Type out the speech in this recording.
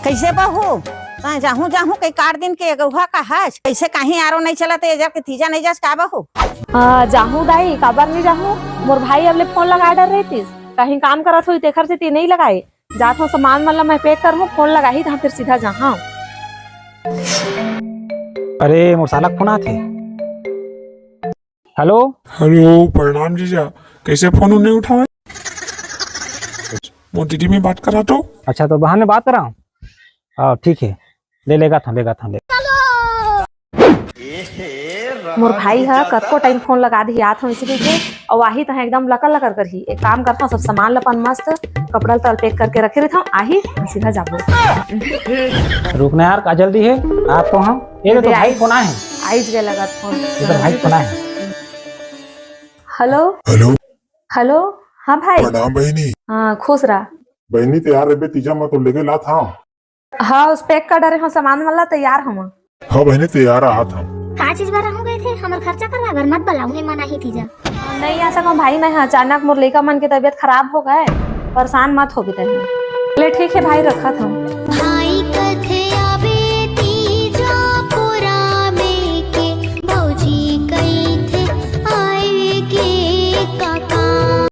कैसे बहू जाहू जाहू कई 4 दिन के अगुहा का हज कैसे कहीं आरो नहीं चला तो एजर के तीजा नहीं जास का बहू। जाहू दाई काबर नहीं जाहू, मोर भाई अब ले फोन लगा डर रही थी, कहीं काम करत हुई तेखर से ती नहीं लगाए जात हो सामान मतलब मैं पैक कर हूँ, फोन लगाही था फिर सीधा जहाँ। अरे मोर साला फोन आथे। हेलो हेलो, प्रणाम जीजा। कैसे फोन नहीं उठावे? वो दीदी में बात करा तो। अच्छा तो बहन में बात कराऊं? हाँ ठीक है, लेगा था मोर भाई है कतको टाइम फोन लगा दी याद हो इसी के और वाही तह एकदम लकर कर ही एक काम करता हूँ, सब सामान लपन मस्त कपड़ा तल पैक करके रखे रहता हूँ, आही सीधा जाबो। रुकना यार, का जल्दी है आप तो हम ये तो भाई फोन आए हैं। आइज गए लगा फोन, ये तो भाई फोन आए हैं। हेलो हेलो हेलो, हाँ भाई। प्रणाम बहनी। हाँ खुश रहा बहनी तैयार है बे, तीजा मैं तो लेके ला था। हाँ उस पैक कर डरे हाँ सामान वाला तैयार हम। हाँ बहनी तैयार रहा था। का चीज बार हो गए थे, हमार खर्चा करवा घर मत बुलाऊंगे, मना ही थी जा। नहीं आ सको भाई, मैं अचानक मोर लड़का मन की तबीयत खराब हो गए, परेशान मत हो गए। ठीक है भाई, रखा था। हाँ